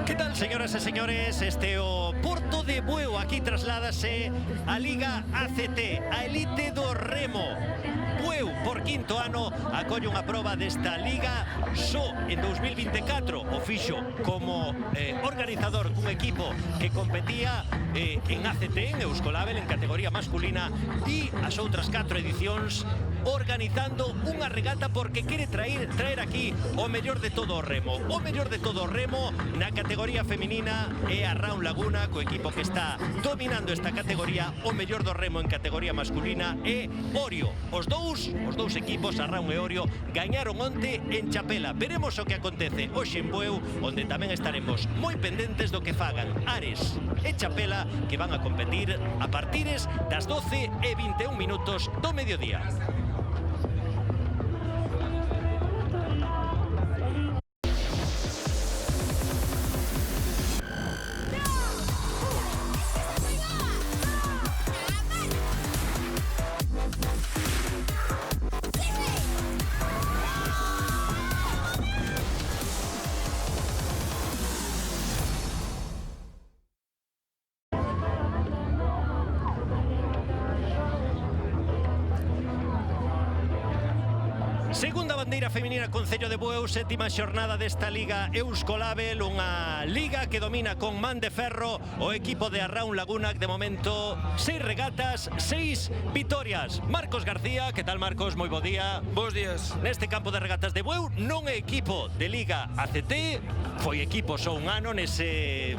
Que tal, señoras e señores? Este é o Porto de Bueu. Aquí trasládase a Liga ACT, a elite do remo. Bueu, por quinto ano, acolle unha proba desta Liga. Só en 2024 o fixo como organizador cun equipo que competía en ACT, en Euskolabel, en categoría masculina, e as outras 4 edicións organizando unha regata porque quere traer aquí o mellor de todo o remo. O mellor de todo o remo na categoría feminina é a Raun Laguna, co equipo que está dominando esta categoría. O mellor do remo en categoría masculina é Orio. Os dous equipos, a Raun e Orio, gañaron onte en Chapela. Veremos o que acontece hoxe en Bueu, onde tamén estaremos moi pendentes do que fagan Ares e Chapela, que van a competir a partires das 12:21 do mediodía. Segunda bandeira feminina Concello de Bueu, sétima xornada desta Liga Euskolabel, unha liga que domina con man de ferro o equipo de Raun Laguna, que de momento 6 regatas, 6 vitorias. Marcos García, que tal, Marcos? Moi bo día. Bos días. Neste campo de regatas de Bueu non é equipo de Liga ACT, foi equipo só un ano nese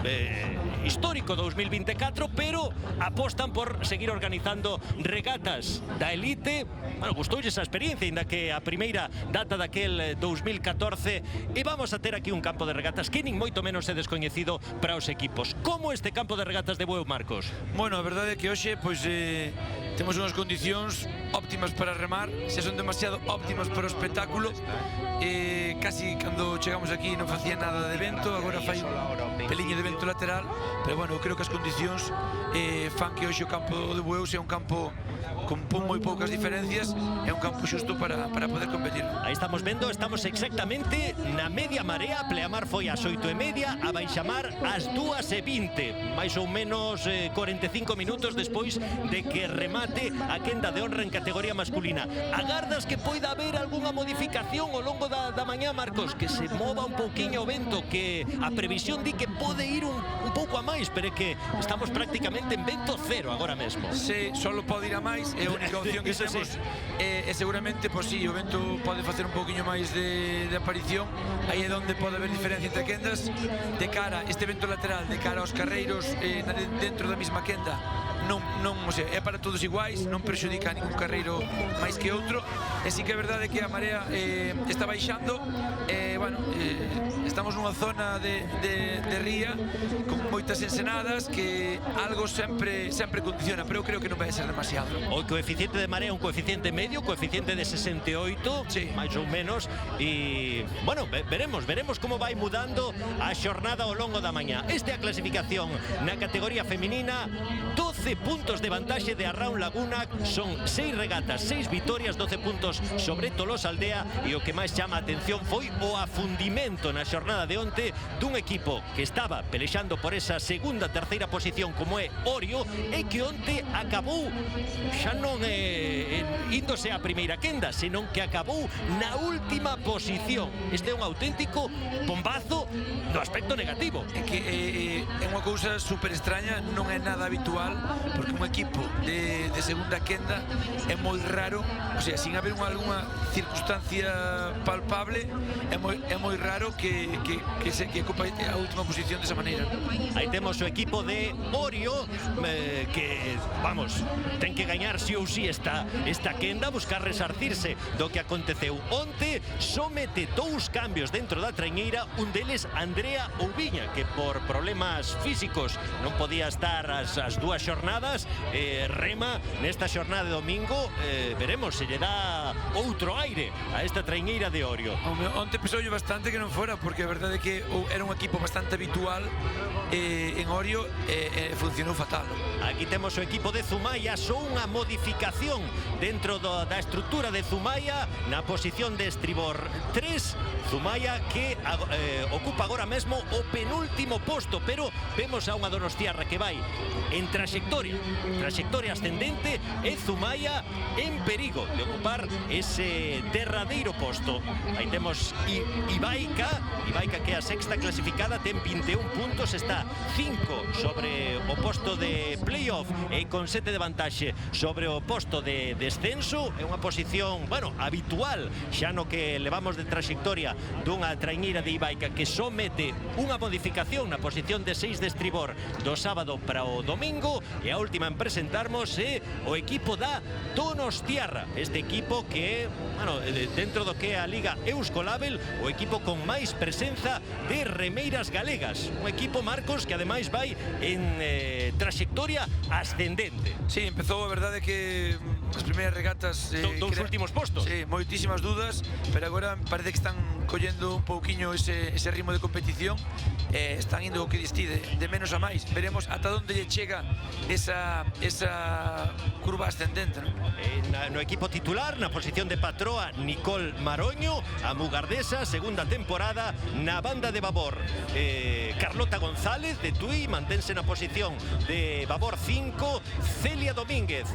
histórico 2024, pero apostan por seguir organizando regatas da elite. Bueno, gustoulle esa experiencia, inda que a primeira data daquel 2014, e vamos a ter aquí un campo de regatas que nin moito menos é descoñecido para os equipos. Como este campo de regatas de Bueu, Marcos? Bueno, a verdade é que hoxe temos unhas condicións óptimas para remar, se son demasiado óptimas para o espectáculo. Casi cando chegamos aquí non facía nada de vento, agora fai un peliño de vento lateral, pero bueno, eu creo que as condicións fan que hoxe o campo de Bueu sea un campo con moi poucas diferencias, é un campo xusto para poder competir. Aí estamos vendo, estamos exactamente na media marea. A pleamar foi ás 8:30, a baixamar ás 2:20, máis ou menos 45 minutos despois de que remate a quenda de honra en categoría masculina. Agardas que poida haber algunha modificación ao longo da mañá, Marcos, que se mova un pouquiño o vento, que a previsión di que pode ir un pouco a máis, pero é que estamos prácticamente en vento cero agora mesmo. Se solo pode ir a máis, é a única opción que temos, e seguramente, pois sí, o vento pode facer un pouquiño máis de aparición. Aí é onde pode haber diferencia entre quendas. De cara, este vento lateral, de cara aos carreiros dentro da mesma quenda, o sea, é para todos iguais, non perxudica a ningún carreiro máis que outro. E sí que é verdade que a marea está baixando, estamos nunha zona de ría con moitas ensenadas que algo sempre condiciona, pero eu creo que non vai ser demasiado. O coeficiente de marea é un coeficiente medio, coeficiente de 68, sí, máis ou menos, e, bueno, veremos como vai mudando a xornada ao longo da mañá. Esta é a clasificación na categoría feminina, 12 puntos de vantaxe de Raun Laguna, son 6 regatas, 6 vitorias, 12 puntos sobre Tolosa Aldea, e o que máis chama a atención foi o afundimento na xornada de onte dun equipo que estaba pelexando por esa segunda, terceira posición como é Orio, e que onte acabou xa non índose a primeira quenda, senón que acabou na última posición. Este é un auténtico bombazo no aspecto negativo. É que é unha cousa super extraña, non é nada habitual, porque un equipo de segunda quenda é moi raro, o sea, sin haber algunha circunstancia palpable, é moi raro que ocupa a última posición desa maneira. Aí temos o equipo de Orio, que, vamos, ten que gañar sí ou sí esta quenda, buscar resarcirse do que aconteceu onte. Somete 2 cambios dentro da traiñeira, un deles Andrea Oubiña, que por problemas físicos non podía estar as 2 xornadas, rema nesta xornada de domingo. Veremos se lle dá outro aire a esta traiñeira de Orio. Onte pesoulle bastante que non fora, porque a verdade é que era un equipo bastante habitual en Orio, funcionou fatal. Aquí temos o equipo de Zumaya, só unha modificación dentro da estructura de Zumaya, na posición de estribor 3. Zumaya que ocupa agora mesmo o penúltimo posto, pero vemos a unha donostiarra que vai en trayectoria ascendente, e Zumaya en perigo de ocupar ese derradeiro posto. Aí temos Ibaica que é a sexta clasificada, ten 21 puntos, está 5 sobre o posto de playoff e con 7 de vantaxe sobre o posto de descenso. É unha posición, bueno, habitual xa no que levamos de trayectoria dunha traiñeira de Ibaica que somete unha modificación na posición de 6 de estribor do sábado para o domingo, e a última en presentarmos é o equipo da Donostiarra, este equipo que, bueno, dentro do que é a Liga Euskolabel, o equipo con máis presenza de remeiras galegas, un equipo, Marcos, que ademais vai en trayectoria ascendente. Sí, empezou, a verdade, que as primeiras regatas dous últimos postos. Sí, moitísimas dudas, pero agora parece que están collendo un pouquiño ese ritmo de competición, están indo, que distí, de menos a máis. Veremos ata onde lle chega esa curva ascendente, non? No equipo titular, na posición de patroa, Nicole Maroño, a mugardesa, segunda temporada na banda de babor. Carlota González de Tui mantense na posición de babor 5. Celia Domínguez,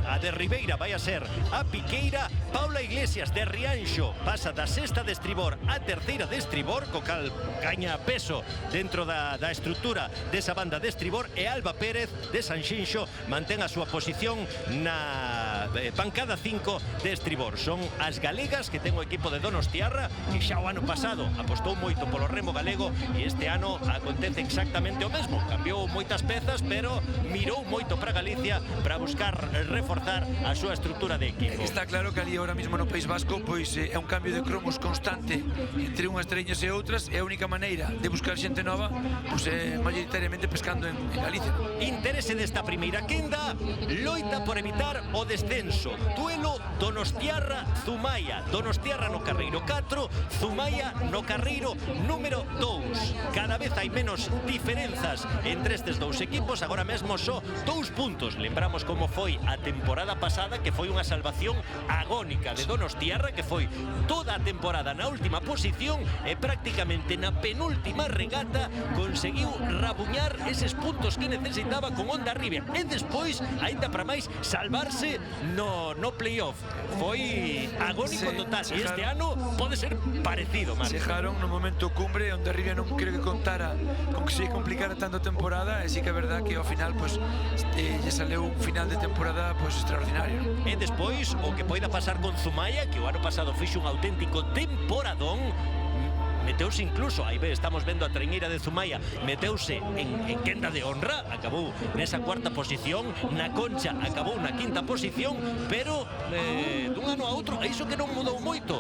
a de Ribeira vai a ser a piqueira. Paula Iglesias de Rianxo pasa da sexta de estribor a terceira de estribor, co cal gaña peso dentro da estructura desa banda de estribor, e Alba Pérez de Sanxinxo mantén a súa posición na bancada 5 de estribor. Son as galegas que ten o equipo de Donostiarra, que xa o ano pasado apostou moito polo remo galego, e este ano acontece exactamente o mesmo. Cambiou moitas pezas, pero mirou moito para Galicia para buscar reforzar a súa estructura de equipo. Está claro que ali ahora mismo no País Vasco pois é un cambio de cromos constante entre unhas treñas e outras, e a única maneira de buscar xente nova pois é maioritariamente pescando en Galicia. Interese desta primeira quenda, loita por evitar o descenso. Duelo Donostiarra-Zumaya. Donostiarra no carreiro 4, Zumaya no carreiro número 2. Cada vez hai menos diferenzas entre estes dous equipos, agora mesmo só 2 puntos. Lembramos como foi a temporada pasada, que foi unha salvación agónica de Donostiarra, que foi toda a temporada na última posición e prácticamente na penúltima regata conseguiu rabuñar eses puntos que necesitaba con onda arriba, e despois, aínda para máis, salvarse no playoff. Foi agónico total, e este ano pode ser parecido, Marcos. Chegaron no momento cumbre onde arriba non creo que contara con que se complicara tanto a temporada, e sí que é verdad que ao final pues lle saleu un final de temporada pues extraordinario. E despois o que poida pasar con Zumaya, que o ano pasado fixo un auténtico temporadón, meteuse incluso, aí estamos vendo a traiñeira de Zumaya, meteuse en quenda de honra, acabou nesa cuarta posición, na Concha acabou na quinta posición, pero dun ano a outro, iso que non mudou moito.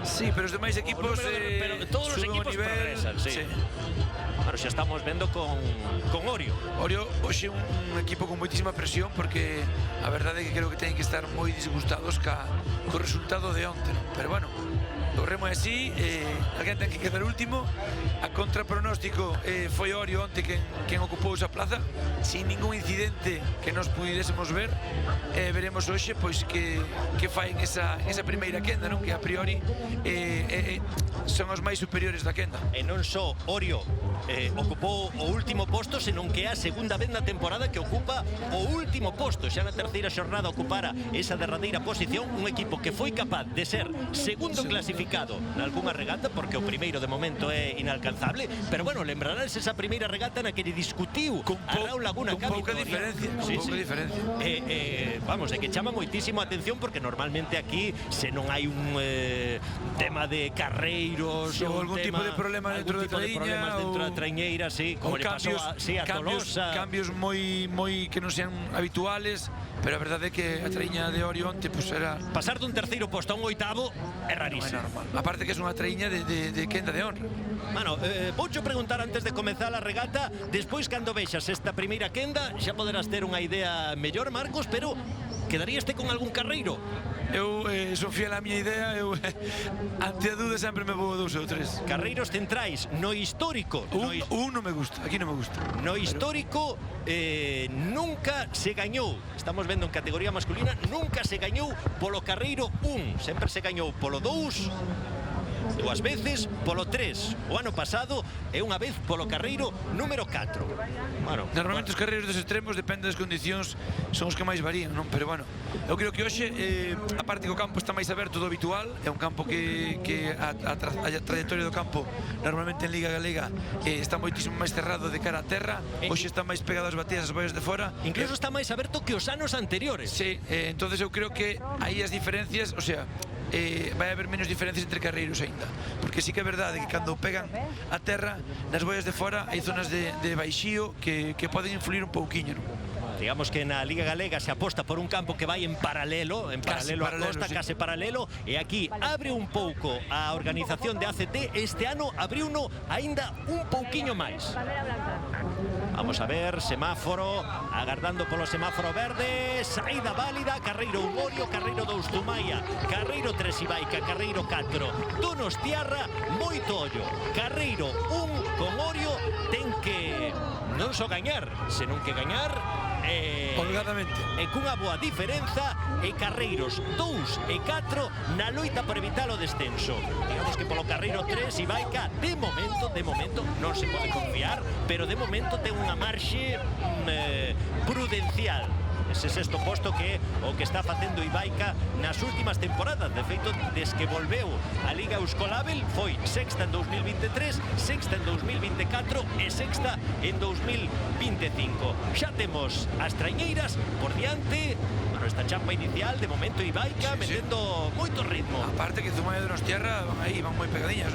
Sí, pero os demais equipos pero todos os equipos progresan, sí. Claro, xa estamos vendo con Orio. Orio hoxe un equipo con moitísima presión, porque a verdade é que creo que teñen que estar moi disgustados co resultado de onte, non? Pero bueno, o remo é así, alguén ten que quedar último. A contrapronóstico foi Orio onte quen ocupou esa plaza sin ningún incidente que nos pudésemos ver. Veremos hoxe pois que fai esa primeira quenda, non? Que a priori son os máis superiores da quenda. E non só Orio ocupou o último posto, senón que é a segunda vez na temporada que ocupa o último posto. Xa na terceira xornada ocupara esa derradeira posición, un equipo que foi capaz de ser segundo clasificado nalgúna regata, porque o primeiro de momento é inalcanzable, pero bueno, lembrarás esa primeira regata na que lle discutiu a Raúl Laguna con pouca diferencia, vamos, é que chama moitísimo a atención, porque normalmente aquí se non hai un tema de carreiros ou algún tipo de problema dentro da traiñeira, sí, como lle pasou a Tolosa. Cambios moi que non sean habituales, pero a verdade é que a traiña de Orio onte pues era pasar dun terceiro posto a un oitavo é rarísimo. Aparte que é unha traiña de quenda de honra. Bueno, voucho preguntar antes de comezar a regata, despois cando vexas esta primeira quenda xa poderás ter unha idea mellor, Marcos, pero quedaríaste con algún carreiro? eu son fiel á miña idea, eu ante a duda sempre me vou a 2 ou 3. Carreiros centrais no histórico. Un non me gusta, aquí non me gusta. No histórico nunca se gañou, estamos vendo en categoría masculina, nunca se gañou polo carreiro 1, sempre se gañou polo 2, dúas veces polo 3, o ano pasado e unha vez polo carreiro número 4. Bueno, normalmente os carreiros dos extremos, depende das condicións, son os que máis varían, non? Pero bueno, eu creo que hoxe, a parte que o campo está máis aberto do habitual, é un campo que a trayectoria do campo normalmente en Liga Galega está moitísimo máis cerrado de cara a terra, hoxe está máis pegado ás batidas, as boias de fora. Incluso está máis aberto que os anos anteriores. Sí, entonces eu creo que aí as diferencias, o sea, vai haber menos diferencias entre carreiros aínda, porque sí que é verdade que cando pegan a terra nas boias de fora hai zonas de baixío que poden influir un pouquiño, non? Digamos que na Liga Galega se aposta por un campo que vai en paralelo a costa, sí. Case paralelo, e aquí abre un pouco a organización de ACT, este ano abriuno aínda un pouquiño máis. Vamos a ver, semáforo, agardando polo semáforo verde, saída válida, carreiro 1 Orio, carreiro 2 Zumaia, carreiro 3 Ibaica, carreiro 4 Donostiarra, moito ollo, carreiro 1 con Orio, ten que non só gañar, senón que gañar holgadamente e cunha boa diferenza, e carreiros 2 e 4 na loita por evitar o descenso. Digamos que polo carreiro 3 Ibaica de momento non se pode confiar, pero de momento ten unha marxe prudencial. Ese sexto posto que o que está facendo Ibaica nas últimas temporadas. De feito, des que volveu a Liga Euskolabel foi sexta en 2023, sexta en 2024 e sexta en 2025. Xa temos as traiñeiras por diante. Bueno, esta chapa inicial, de momento Ibaica metendo moito ritmo. Aparte que Zumaia e Donostiarra aí van moi pegadiñas.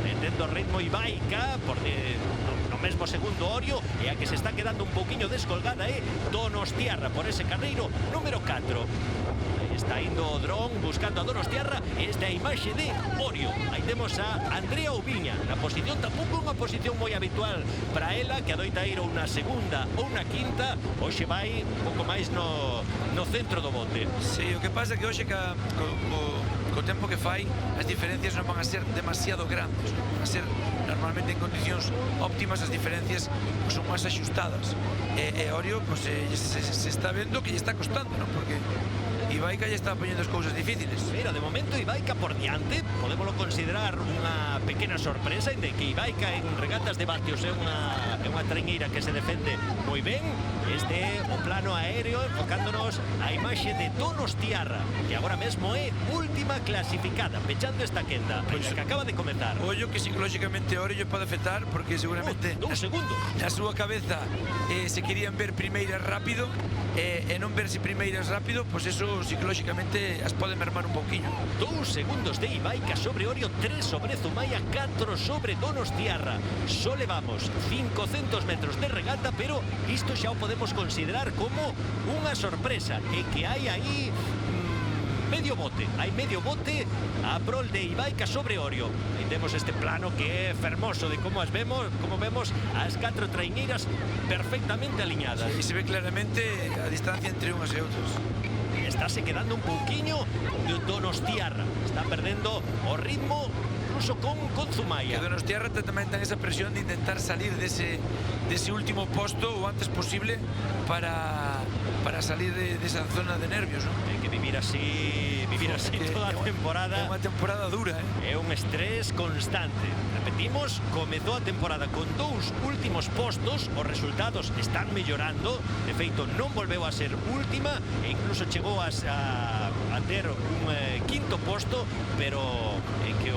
Metendo ritmo Ibaica por no mesmo segundo Orio, e a que se está quedando un pouquiño descolgada é Donostiarra por ese carreiro número 4. Está indo o dron buscando a Donostiarra, e esta é a imaxe de Orio. Aí temos a Andrea Ubiña na posición, tampouco unha posición moi habitual para ela, que adoita ir ou na segunda ou na quinta. Hoxe vai un pouco máis no centro do bote. Sí, o que pasa é que hoxe co tempo que fai, as diferencias non van a ser demasiado grandes, van a ser normalmente en condicións óptimas, as diferencias son máis axustadas, e Orio se está vendo que lle está costando, non? Porque Ibaica lle está poñendo as cousas difíciles. Mira, de momento Ibaica por diante, podémoslo considerar unha pequena sorpresa, de que Ibaica en regatas de vatios é unha traiñeira que se defende moi ben. Este é o plano aéreo, enfocándonos a imaxe de Donostiarra, que agora mesmo é última clasificada, pechando esta quenda, que acaba de comenzar. Ollo que psicológicamente Orio lle pode afectar, porque seguramente na súa cabeza se querían ver primeiras rápido, e non verse primeiras rápido, pois eso psicológicamente as pode mermar un pouquiño. 2 segundos de Ibaica sobre Orio, 3 sobre Zumaia, 4 sobre Donostiarra. Só levamos 500 metros de regata, pero isto xa o podemos considerar como unha sorpresa, e que hai aí medio bote, hai medio bote a prol de Ibaica sobre Orio. E temos este plano que é fermoso de como vemos as 4 traiñeiras perfectamente aliñadas. E se ve claramente a distancia entre unhas e outras. Estáse quedando un pouquiño de Donostiarra, está perdendo o ritmo incluso con Zumaia. Que Donostiarra tamén ten esa presión de intentar salir dese último posto o antes posible para salir desa zona de nervios, non? Hai que vivir así toda a temporada. É unha temporada dura, É un estrés constante. Repetimos, comezou a temporada con 2 últimos postos, os resultados están mellorando, de feito non volveu a ser última, e incluso chegou a ter un quinto posto, pero en que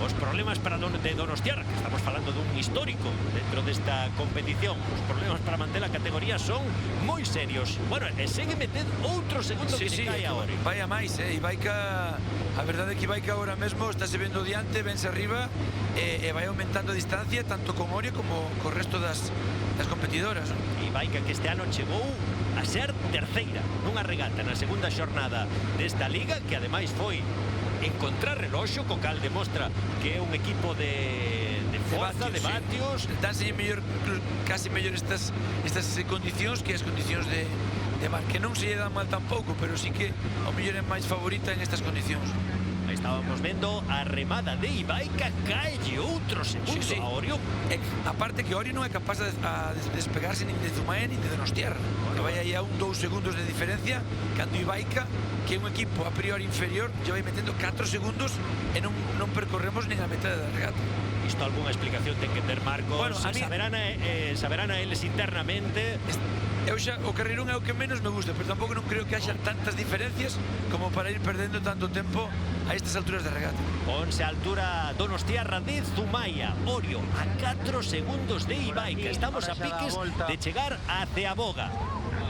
os problemas de Donostiarra, que estamos falando dun histórico dentro desta competición, os problemas para manter a categoría son moi serios. Bueno, e segue metendo outro segundo que se cae agora. Vai a máis, Ibaica, a verdade é que Ibaica agora mesmo está se vendo diante, vense arriba, e vai aumentando a distancia tanto con Orio como co resto das competidoras. Ibaica que este ano chegou a ser terceira nunha regata na segunda xornada desta liga, que ademais foi en contrarreloxo, co cal demostra que é un equipo de forza, de vatios. Danse mellor, casi mellor estas condicións que as condicións de mar, que non se lle dá mal tampouco, pero sí que ao mellor é máis favorita en estas condicións. Aí estábamos vendo a remada de Ibaica, caelle outro segundo Sí, sí. a Orio. Aparte que Orio non é capaz de despegarse nin de Zumaia nin de Donostiarra, que vai aí a 2 segundos de diferencia, cando Ibaica, que é un equipo a priori inferior, lle vai metendo 4 segundos e non percorremos nin a metade da regata. Isto algunha explicación ten que ter Marcos. Bueno, a mí- saberán a eles internamente. Eu xa, o carreirón é o que menos me gusta, pero tampouco non creo que haxa tantas diferencias como para ir perdendo tanto tempo a estas alturas de regata. Ponse a altura Donostiarra de Zumaia, Orio a 4 segundos de Ibaica. Estamos a piques de chegar a Ceaboga.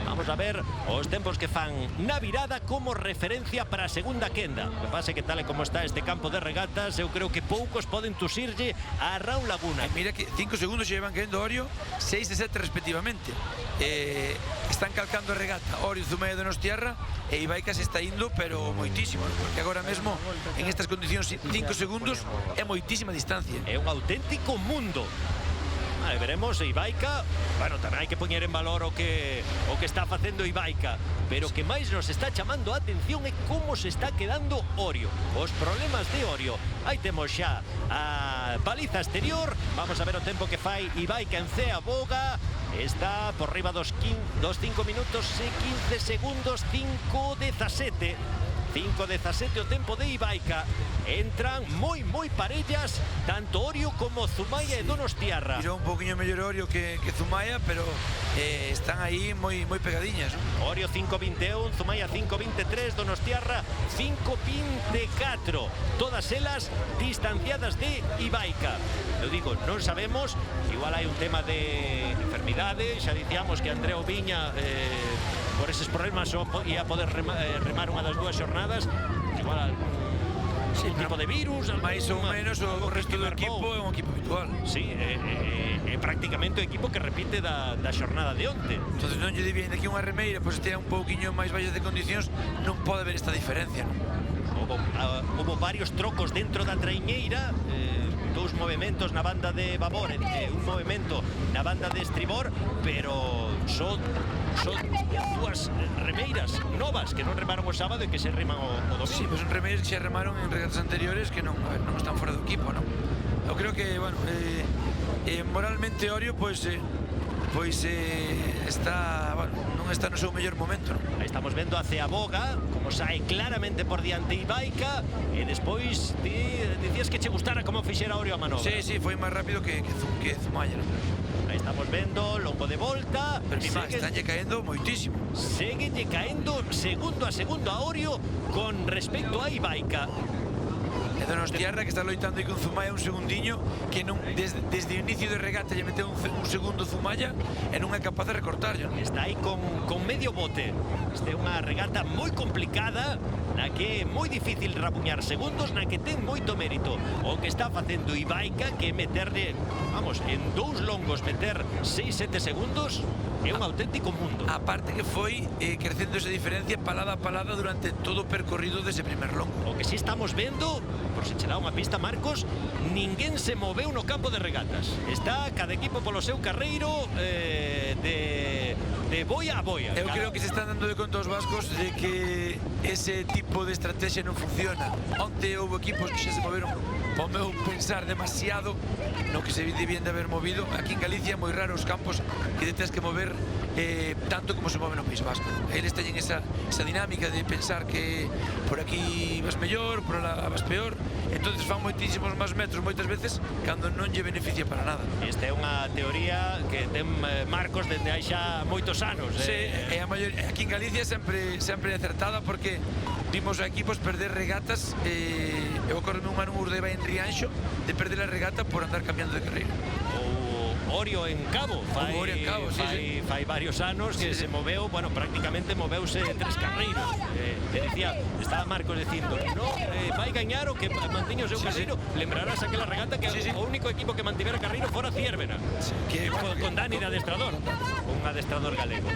Vamos a ver os tempos que fan na virada como referencia para a segunda quenda. O que pasa é que tal e como está este campo de regatas, eu creo que poucos poden tusirlle a Raúl Laguna. Mira que 5 segundos se llevan caendo Orio, 6 e 7 respectivamente. Están calcando a regata Orio, Zumaia e Donostiarra, e Ibaica se está indo, pero moitísimo, porque agora mesmo en estas condicións 5 segundos é moitísima distancia. É un auténtico mundo. Vale, veremos Ibaica. Bueno, tamén hai que poñer en valor o que está facendo Ibaica, pero o que máis nos está chamando a atención é como se está quedando Orio. Os problemas de Orio. Aí temos xa a baliza exterior. Vamos a ver o tempo que fai Ibaica en Ceaboga. Está por riba dos 5 minutos e 15 segundos, 5:17. 5:17 o tempo de Ibaica. Entran moi parellas tanto Orio como Zumaia e Donostiarra. Tirou un poquinho mellor Orio que Zumaia, pero están aí moi pegadiñas, non? Orio 5:21, Zumaia 5:23, Donostiarra 5:24. Todas elas distanciadas de Ibaica. Eu digo, non sabemos, igual hai un tema de enfermidade. Xa dicíamos que Andreu Viña por eses problemas só ia poder remar unha das dúas xornadas. Igual algún tipo de virus, máis ou menos o resto do equipo é un equipo habitual. Sí, é prácticamente o equipo que repite da xornada de onte. Entonces non lle debía aquí unha remeira, pois estea un pouquiño máis baixas de condicións, non pode haber esta diferencia, non? Houve varios trocos dentro da traiñeira, dous movimentos na banda de babor e un movimento na banda de estribor, pero son dúas remeiras novas que non remaron o sábado e que se reman o domingo. Sí, pois son remeiras que se remaron en regatas anteriores que non están fora do equipo, non? Eu creo que, bueno, moralmente Orio, pois está, bueno, non está no seu mellor momento, non? Aí estamos vendo a Ceaboga como sae claramente por diante Ibaica e despois dicías que che gustara como fixera Orio a manobra. Sí, foi máis rápido que Zumaia, non? Aí estamos vendo longo de volta, pero estánlle caendo moitísimo. Séguenlle caendo segundo a Orio con respecto a Ibaica. E Donostiarra, que está loitando aí con Zumaia un segundiño, que non desde o inicio de regata lle meteu un segundo Zumaia e non é capaz de recortarlo. Está aí con medio bote. Esta é unha regata moi complicada, na que é moi difícil rabuñar segundos, na que ten moito mérito o que está facendo Ibaica, que meterle, vamos, en dous longos meter 6-7 segundos é un auténtico mundo. A parte que foi crecendo esa diferencia palada a palada durante todo o percorrido dese primer longo. O que si estamos vendo, por se che dá unha pista, Marcos, ninguén se moveu no campo de regatas. Está cada equipo polo seu carreiro de boia a boia. Eu creo que se están dando de conta os vascos de que ese tipo de estrategia non funciona. Onte houve equipos que xa se moveron, ao meu pensar, demasiado no que se debían de haber movido. Aquí en Galicia é moi raro os campos que te tens que mover tanto como se move no País Vasco. Eles teñen esa dinámica de pensar que por aquí vas mellor, por lá vas peor, entonces fan moitísimos máis metros moitas veces cando non lle beneficia para nada. Esta é unha teoría que ten Marcos dende hai xa moitos anos. Sí, e a aquí en Galicia sempre é acertada, porque vimos a equipos perder regatas. Eu ocorreme un ano Urdeba en Rianxo de perder a regata por andar cambiando de carreira. Orio en Cabo, fai varios anos que se moveu, bueno, prácticamente moveuse 3 carreiros. Decía, estaba Marcos dicindo, no, vai gañar o que mantiña o seu carreiro. Lembrarás aquela regata que o único equipo que mantivera carreiro fora Ciérvena, con Dani de adestrador, un adestrador galego.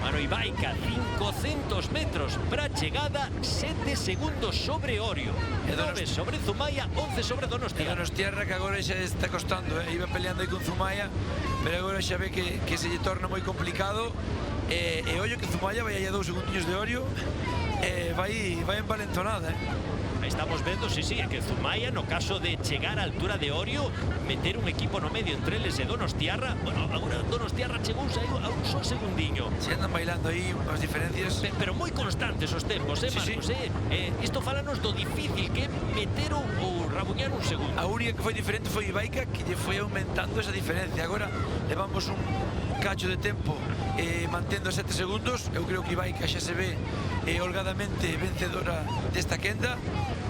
Bueno, Ibaica, 500 metros para chegada, 7 segundos sobre Orio, 9 sobre Zumaia, 11 sobre Donostiarra. Donostiarra, que agora xa está costando, iba peleando aí con Zumaia, pero agora xa ve que se lle torna moi complicado e ollo que Zumaya vai a 2 segundinhos de Orio, vai envalentonada, Aí estamos vendo, sí, é que Zumaya, no caso de chegar á altura de Orio, meter un equipo no medio entre eles e Donostiarra. Bueno, agora Donostiarra chegouse aí a un só segundiño. Se andan bailando aí unhas diferencias. Pero moi constantes os tempos, Marcos? Sí. Isto falanos do difícil que é meter ou rabuñar un segundo. A única que foi diferente foi Ibaica, que lle foi aumentando esa diferencia. Agora levamos un cacho de tempo mantendo 7 segundos. Eu creo que Ibaica xa se ve holgadamente vencedora desta quenda,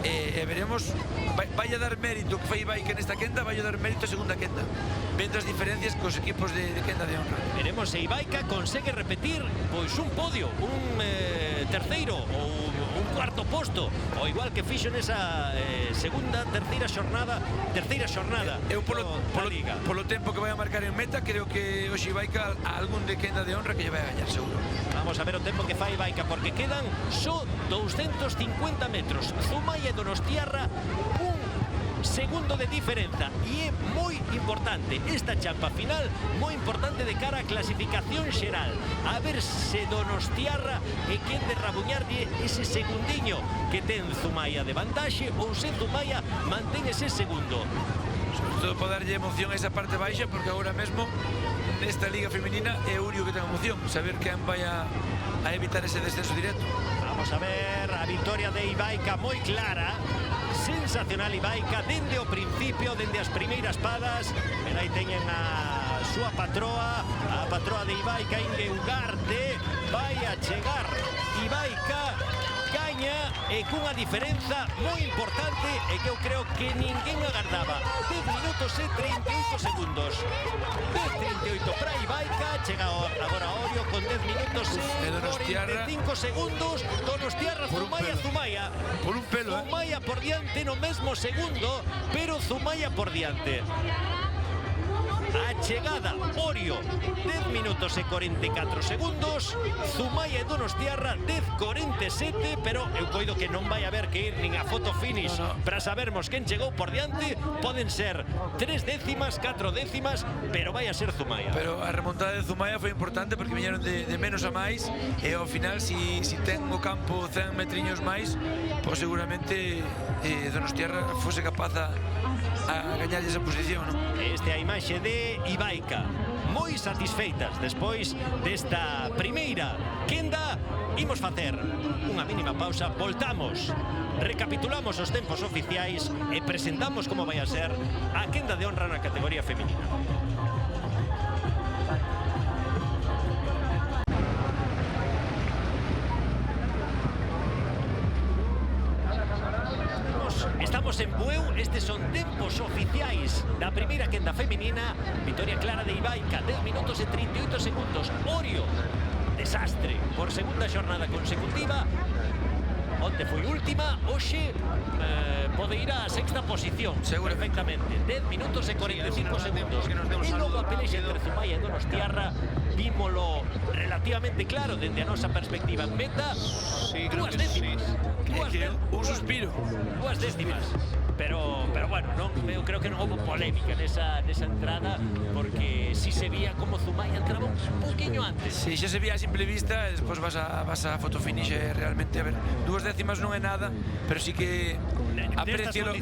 e veremos. Vai a dar mérito que foi Ibaica nesta quenda, vai a dar mérito a segunda quenda, vendo as diferencias cos equipos de quenda de honra. Veremos se Ibaica consegue repetir pois un podio, un terceiro ou un cuarto posto, ou igual que fixo nesa terceira xornada Eu polo tempo que vai a marcar en meta, creo que hoxe Ibaica a algún de quenda de honra que lle vai a gañar seguro. Vamos a ver o tempo que fai Ibaica, porque quedan só 250 metros. Zumaya e Donostiarra, un segundo de diferenza, e é moi importante esta champa final, moi importante de cara á clasificación xeral, a ver se Donostiarra é quen de rabuñarlle ese segundinho que ten Zumaya de vantaxe, ou se Zumaya mantén ese segundo. Sobre todo para darlle emoción a esa parte baixa, porque agora mesmo nesta liga femenina é o único que ten emoción, saber quen vai a evitar ese descenso directo. Vamos a ver a victoria de Ibaica, moi clara, sensacional Ibaica, dende o principio, dende as primeiras padas. Pero aí teñen a súa patroa, a patroa de Ibaica, Inge Ugarte. Vai a chegar Ibaica, gaña e cunha diferenza moi importante e que eu creo que ninguén agardaba. 10 minutos e 38 segundos. 10:38 para Ibaica, chega agora Orio con 10 minutos e 45 segundos. Donostiarra, Zumaya. Por un pelo, Zumaya por diante no mesmo segundo, pero Zumaya por diante. A chegada Orio 10 minutos e 44 segundos, Zumaya e Donostiarra 10:47, pero eu coido que non vai haber que ir nin a foto finish para sabermos quen chegou por diante. Poden ser 3 décimas, 4 décimas, pero vai a ser Zumaya. Pero a remontada de Zumaya foi importante porque viñeron de menos a máis, e ao final si ten o campo 100 metriños máis, pois seguramente Donostiarra fose capaz a gañar esa posición, non? Este é a imaxe de Ibaica, moi satisfeitas despois desta primeira quenda. Imos facer unha mínima pausa, voltamos, recapitulamos os tempos oficiais e presentamos como vai a ser a quenda de honra na categoría feminina. Estamos en Bueu, estes son tempos oficiais da primeira quenda feminina. Victoria clara de Ibaica, 10 minutos e 38 segundos. Orio, desastre por segunda xornada consecutiva. Onte foi última, hoxe pode ir á sexta posición perfectamente. 10 minutos e 45 segundos. E logo a pelexa entre Zumaya e Donostiarra vímolo relativamente claro dende a nosa perspectiva en meta. Dúas décimas. Un suspiro. 2 décimas. Pero bueno, eu creo que non houve polémica nesa entrada, porque si se vía como Zumaya entraba un poquinho antes. Si, xa se vía a simple vista, e despois vas a foto finish, realmente, a ver, 2 décimas non é nada, pero sí que aprecialo,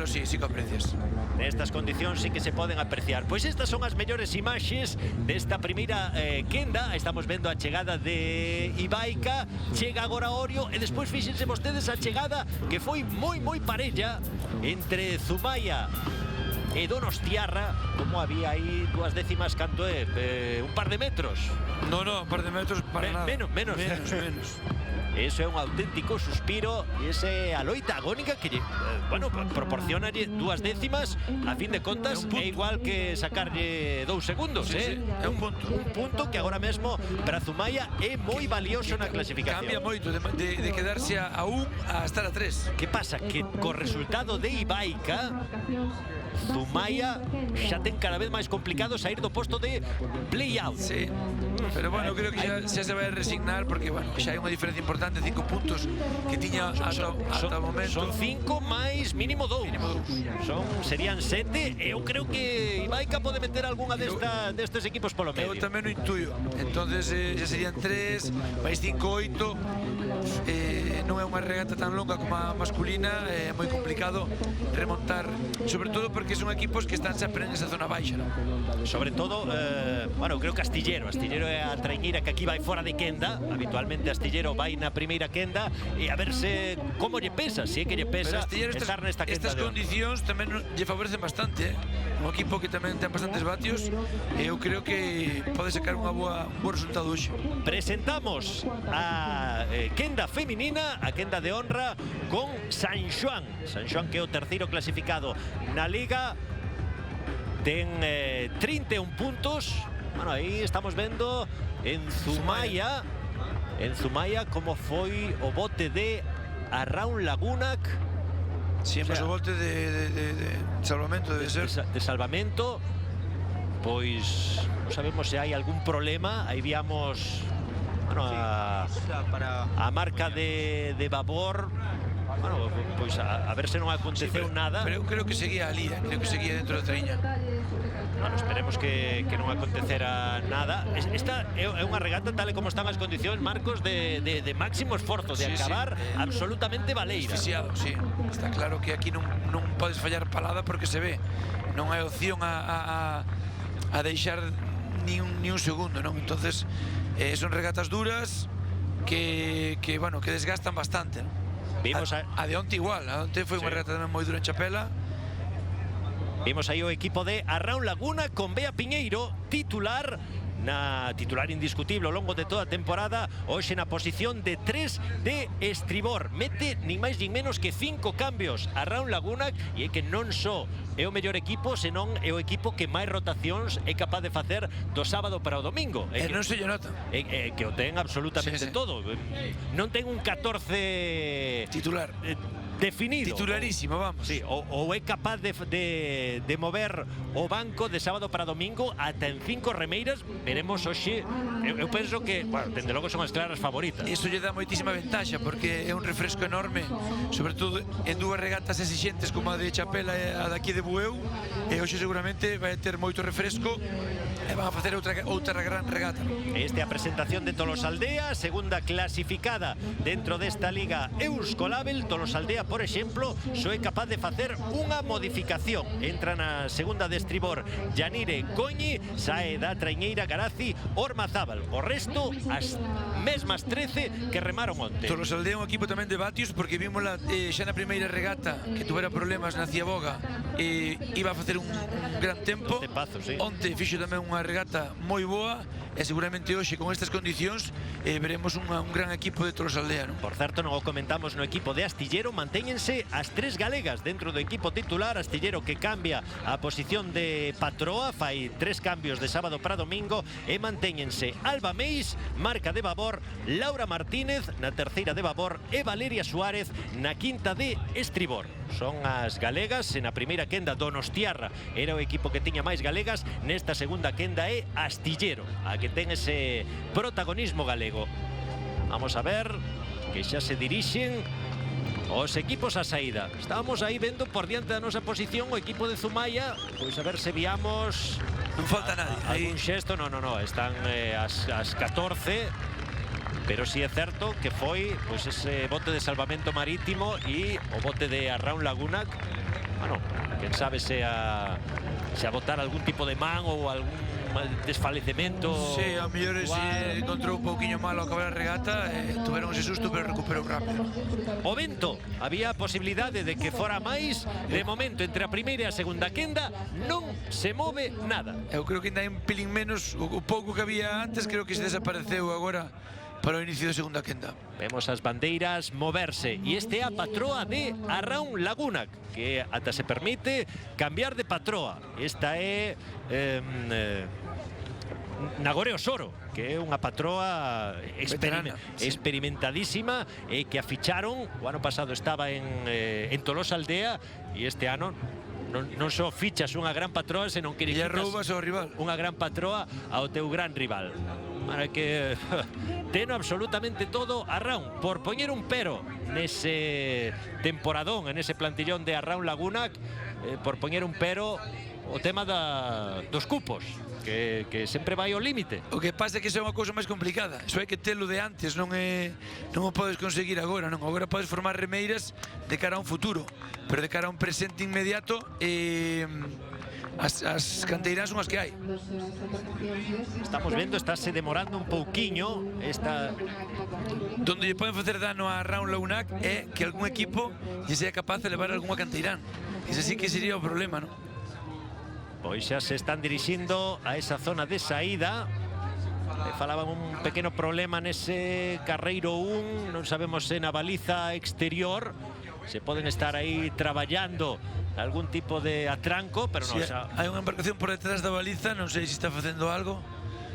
sí que aprecias. Nestas condicións sí que se poden apreciar. Pois estas son as mellores imaxes desta primeira quenda. Estamos vendo a chegada de Ibaica, chega agora Orio, e despois fíxense vostedes a chegada que foi moi parella entre Zumaya e Donostiarra. Como había aí 2 décimas, canto é? Un par de metros? No, un par de metros para nada. Menos. Eso é un auténtico suspiro, e ese a loita agónica que proporciona 2 décimas. A fin de contas é igual que sacarlle 2 segundos, sí. É un punto que agora mesmo para Zumaya é moi valioso na clasificación. Cambia moito de quedarse a 1 a estar a 3. Que pasa? Que co resultado de Ibaica Zumaya xa ten cada vez máis complicado sair do posto de play-out. Sí, pero bueno, creo que xa se vai resignar porque, bueno, xa hai unha diferencia importante, 5 puntos que tiña ata o momento. Son 5 máis mínimo 2. Serían 7. Eu creo que Ibaica pode meter algunha destes equipos polo medio. Eu tamén o intuyo. Entonces xa serían 3 máis 5, 8. Non é unha regata tan longa como a masculina, é moi complicado remontar, sobre todo porque son equipos que están sempre en esa zona baixa, ¿no? Sobre todo, bueno, creo que Astillero é a traiñeira que aquí vai fora de quenda. Habitualmente Astillero vai na primeira quenda e a verse como lle pesa, se é que lle pesa estar nesta quenda. Estas condicións tamén lle favorecen bastante, un equipo que tamén ten bastantes vatios e eu creo que pode sacar un bo resultado hoxe. Presentamos a quenda feminina, a quenda de honra con San Xoán que é o terceiro clasificado na Liga, ten 31 puntos. Bueno, aí estamos vendo en Zumaya como foi o bote de Arraun Lagunac. Sí, o bote de salvamento debe ser. De salvamento. Pois non sabemos se hai algún problema. Aí víamos, bueno, a marca de Babor. Bueno, pois a ver se non aconteceu nada. Pero eu creo que seguía ali, creo que seguía dentro da traíña. Bueno, esperemos que non acontecera nada. Esta é unha regata tal e como están as condicións, Marcos, de máximo esforzo, de acabar absolutamente baleira. Asfixiado, sí. Está claro que aquí non podes fallar palada porque se ve. Non hai opción a deixar ni un segundo, non? Entonces, son regatas duras que desgastan bastante, non? Vimos a de onte igual, a onte foi unha regata tamén moi dura en Chapela. Vimos aí o equipo de Arraun Laguna con Bea Piñeiro, titular indiscutible ao longo de toda a temporada, hoxe na posición de 3 de estribor. Mete nin máis nin menos que 5 cambios Arraun Laguna, e é que non só é o mellor equipo, senón é o equipo que máis rotacións é capaz de facer do sábado para o domingo. Non se lle nota. Que o ten absolutamente todo. Non ten un 14 titular definido. Titularísimo, vamos. Sí, ou é capaz de mover o banco de sábado para domingo ata en 5 remeiras. Veremos hoxe. Eu penso que, bueno, dende logo son as claras favoritas. Iso lle dá moitísima ventaxa porque é un refresco enorme, sobre todo en dúas regatas exixentes como a de Chapela e a daqui de Bueu, e hoxe seguramente vai ter moito refresco e van a facer outra gran regata. Esta é a presentación de Tolosaldea, segunda clasificada dentro desta Liga Euskolabel. Tolosaldea, por exemplo, só é capaz de facer unha modificación. Entra na segunda de estribor Yanire Coñi, sae da traiñeira Garazi Ormazábal. O resto, as mesmas 13 que remaron onte. Tolosaldea é un equipo tamén de vatios porque vimosla xa na primeira regata que tuvera problemas na Ciaboga e iba a facer un gran tempo. Onte fixo tamén unha regata moi boa e seguramente hoxe con estas condicións veremos un gran equipo de Tolosaldea, non? Por certo, non o comentamos no equipo de Astillero, mantéñense as 3 galegas dentro do equipo titular. Astillero que cambia a posición de Patroa, fai 3 cambios de sábado para domingo, e mantéñense Alba Meis, marca de Babor, Laura Martínez na terceira de Babor e Valeria Suárez na quinta de estribor. Son as galegas. En a primeira quenda Donostiarra era o equipo que tiña máis galegas, nesta segunda quenda é Astillero a que ten ese protagonismo galego. Vamos a ver que xa se dirixen os equipos a saída. Estábamos aí vendo por diante da nosa posición o equipo de Zumaya, pois a ver se viamos. Non falta nadie. Algún xesto, no, están as 14. Pero sí é certo que foi pois ese bote de salvamento marítimo e o bote de Arraun Laguna. Bueno, quen sabe se a botar algún tipo de man ou algún desfalecemento. Sí, a mellor se encontrou un pouquiño malo a acabar a regata, tuveron ese susto pero recuperou rápido. O vento, había posibilidade de que fora máis. De momento, entre a primeira e a segunda quenda non se move nada. Eu creo que ainda hai un pelín menos, o pouco que había antes creo que se desapareceu agora para o inicio da segunda quenda. Vemos as bandeiras moverse e este é a patroa de Arraun Laguna, que ata se permite cambiar de patroa. Esta é Nagore Osoro, que é unha patroa experimentadísima e que a ficharon. O ano pasado estaba en Tolosaldea e este ano non só fichas unha gran patroa, senón que E roubas ao rival. unha gran patroa ao teu gran rival. Para que teno absolutamente todo Arraun, por poñer un pero nese temporadón, en ese plantillón de Arraun Lagunac, por poñer un pero o tema dos cupos, que sempre vai ao límite. O que pasa é que iso é unha cousa máis complicada. Iso hai que telo de antes, non o podes conseguir agora, non. Agora podes formar remeiras de cara a un futuro, pero de cara a un presente inmediato, as canteiras son as que hai. Estamos vendo, estáse demorando un pouquiño esta... Donde lle poden facer dano a Arraun Lagunac é que algún equipo lle sea capaz de levar algunha canteirán. Ese sí que sería o problema, non? Pois xa se están dirixindo a esa zona de saída. Falaban un pequeno problema nese carreiro 1, non sabemos se na baliza exterior se poden estar aí traballando algún tipo de atranco, pero non, xa... Hai unha embarcación por detrás da baliza, non sei se está facendo algo,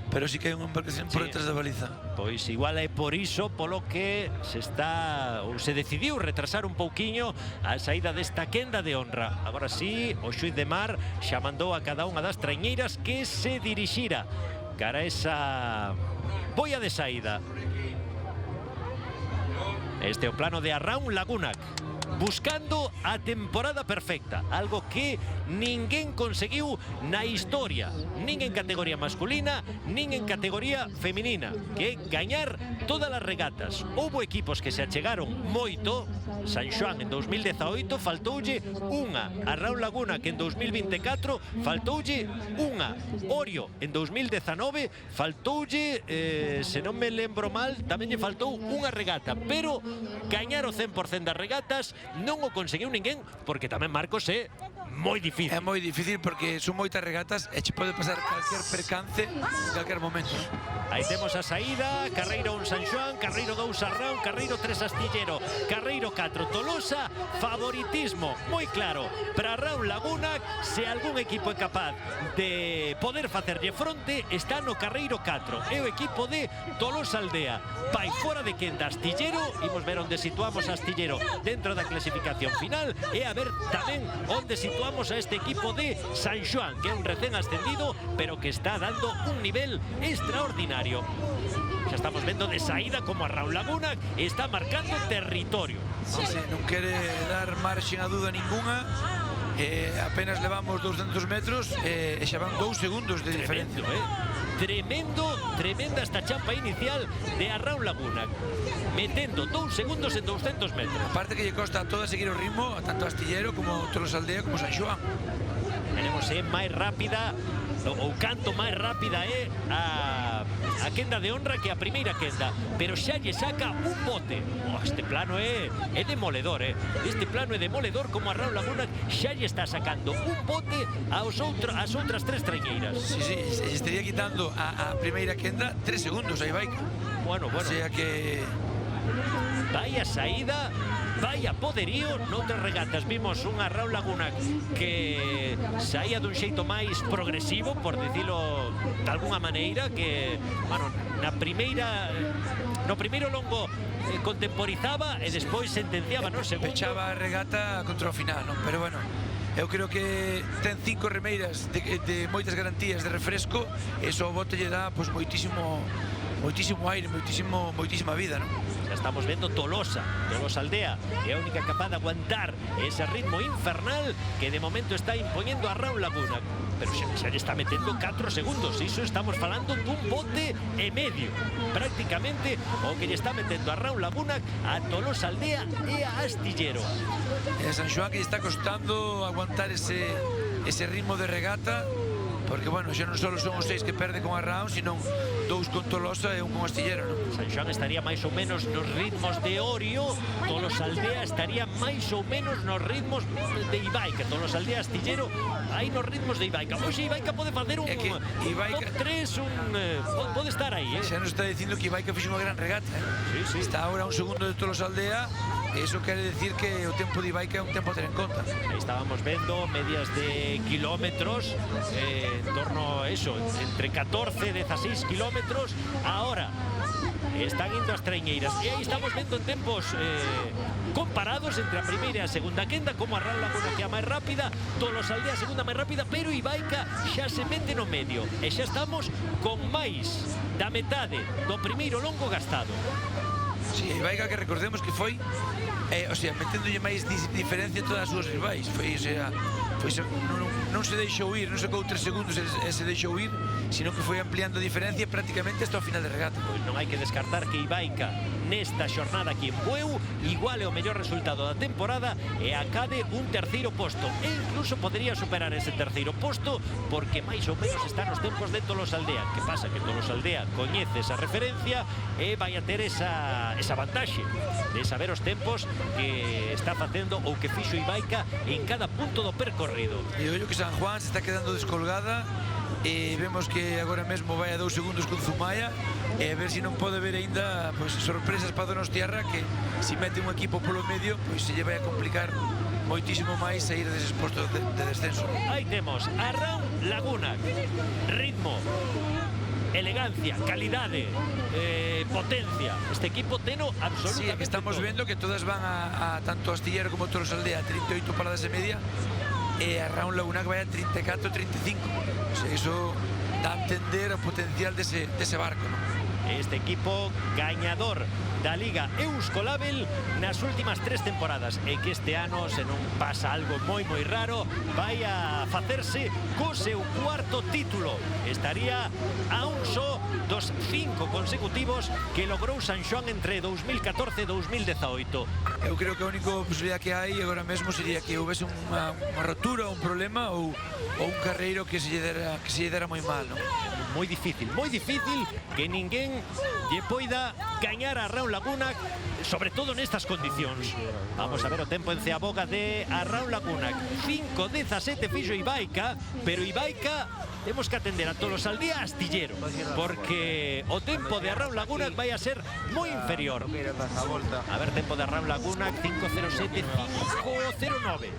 pero sí que hai unha embarcación por detrás da baliza. Pois igual é por iso polo que se está, ou se decidiu retrasar un pouquiño a saída desta quenda de honra. Agora sí, o xuiz de mar xa mandou a cada unha das traiñeiras que se dirixira cara a esa boia de saída. Este é o plano de Arraun Lagunac, buscando a temporada perfecta, algo que ninguén conseguiu na historia, nin en categoría masculina, nin en categoría feminina, que é gañar todas as regatas. Houbo equipos que se achegaron moito. San Xoán en 2018 faltoulle unha, Arraun Lagunac en 2024 faltoulle unha, Orio en 2019 faltoulle, se non me lembro mal, tamén lle faltou unha regata, pero gañar o 100% das regatas non o conseguiu ninguén, porque tamén, Marcos, é moi difícil. É moi difícil porque son moitas regatas e che pode pasar calquer percance en calquer momento. Aí temos a saída, carreiro 1 San Xoán, carreiro 2 Arraun, carreiro 3 Astillero, carreiro 4 Tolosa. Favoritismo moi claro para Arraun Lagunac. Se algún equipo é capaz de poder facerlle fronte, está no carreiro 4, é o equipo de Tolosa Aldea. Vai fora de quenda Astillero, imos ver onde situamos a Astillero dentro da clasificación final, e a ver tamén onde situamos a este equipo de San Xoán, que é un recén ascendido, pero que está dando un nivel extraordinario. Xa estamos vendo de saída como Arraun Lagunac está marcando territorio. Sí, non quere dar marxen a dúda ninguna. Apenas levamos 200 metros e xa van 2 segundos de diferencia. Tremenda esta champa inicial de Arraun Lagunac, metendo 2 segundos en 200 metros. Aparte que lle costa a toda seguir o ritmo, tanto Astillero como Tolosa Aldea como San Xoán. Tenemos máis rápida, ou canto máis rápida é a quenda de honra que a primeira quenda, pero xa lle saca un bote. Este plano é demoledor, este plano é demoledor, como Arraun Lagunac xa lle está sacando un bote ás outras 3 traiñeiras. Sí, estaría quitando a primeira quenda 3 segundos a Ibaica. Bueno. O sea que... Vai a saída, vai a poderío. Noutras regatas vimos un Arraun Lagunac que saía dun xeito máis progresivo, por dicilo de alguna maneira, que, bueno, no primeiro longo contemporizaba e despois sentenciaba no segundo. Pechaba a regata contra o final, non? Pero bueno, eu creo que ten 5 remeiras de moitas garantías de refresco, e só o bote lle dá moitísimo aire, moitísima vida, non? Ya estamos vendo Tolosa Aldea, é a única capaz de aguantar ese ritmo infernal que de momento está impoñendo a Arraun Lagunac, pero xa lle está metendo 4 segundos. Iso estamos falando dun bote e medio, prácticamente o que lle está metendo a Arraun Lagunac a Tolosa Aldea e a Astillero. E a San Xoán que lle está costando aguantar ese ritmo de regata, porque, bueno, xa non só son os 6 que perde con Arraun, sino 2 con Tolosa e 1 con Astillero, non? San Xoán estaría máis ou menos nos ritmos de Orio, Tolosa Aldea estaría máis ou menos nos ritmos de Ibaica, Tolosa Aldea, Astillero, aí nos ritmos de Ibaica. Oxe, Ibaica pode facer un top 3, pode estar aí, Xa nos está dicindo que Ibaica fixe unha gran regata, Sí. Está ahora 1 segundo de Tolosa Aldea, e iso quere decir que o tempo de Ibaica é un tempo a ter en conta. Aí estábamos vendo medias de kilómetros, en torno a eso, entre 14 e 16 kilómetros. Ahora están indo as traiñeiras, e aí estamos vendo en tempos comparados entre a primeira e a segunda quenda, como a Raúl Laguna, que é a máis rápida, Tolosaldea a segunda máis rápida, pero Ibaica xa se mete no medio e xa estamos con máis da metade do primeiro longo gastado. Si, Ibaica, que recordemos que foi meténdolle máis diferencia a todas as súas rivais. Non se deixou ir, non sacou 3 segundos e se deixou ir, sino que foi ampliando a diferencia prácticamente hasta o final de regata. Pois non hai que descartar que Ibaica nesta xornada aquí en Bueu iguale o mellor resultado da temporada e acade un terceiro posto, e incluso podría superar ese terceiro posto porque máis ou menos está nos tempos de Tolosaldea. Que pasa? Que Tolosaldea coñece esa referencia e vai a ter esa vantaxe de saber os tempos que está facendo ou que fixo Ibaica en cada punto do percorrido. E ollo que San Juan se está quedando descolgada e vemos que agora mesmo vai a 2 segundos con Zumaya e a ver se non pode ver aínda sorpresas para Donostiarra, que se mete un equipo polo medio se lle vai a complicar moitísimo máis sair deses postos de descenso. Aí temos a Raúl Laguna, ritmo, elegancia, calidade, potencia. Este equipo teno absolutamente. Sí, que estamos vendo que todas van a tanto Astillero como Tolosaldea a 38 paradas e media e a Raúl Laguna que vai a 34, 35. O sea, iso dá a entender o potencial dese barco, ¿no? Este equipo gañador da Liga Euskolabel nas últimas 3 temporadas e que este ano, se non pasa algo moi raro, vai a facerse co seu cuarto título. Estaría a un só dos 5 consecutivos que logrou San Xoán entre 2014 e 2018. Eu creo que a única posibilidad que hai agora mesmo sería que houvese unha rotura, un problema ou un carreiro que se lle dera moi mal, non? Moi difícil que ninguén lle poida gañar a Raúl Laguna, sobre todo nestas condicións. Vamos a ver o tempo en Ceaboga de a Raúl Laguna. 5:17 fixo Ibaica, pero Ibaica temos que atender a Tolosaldea Astillero, porque o tempo de a Raúl Laguna vai a ser moi inferior. A ver, tempo de a Raúl Laguna, 5:07, 5:09.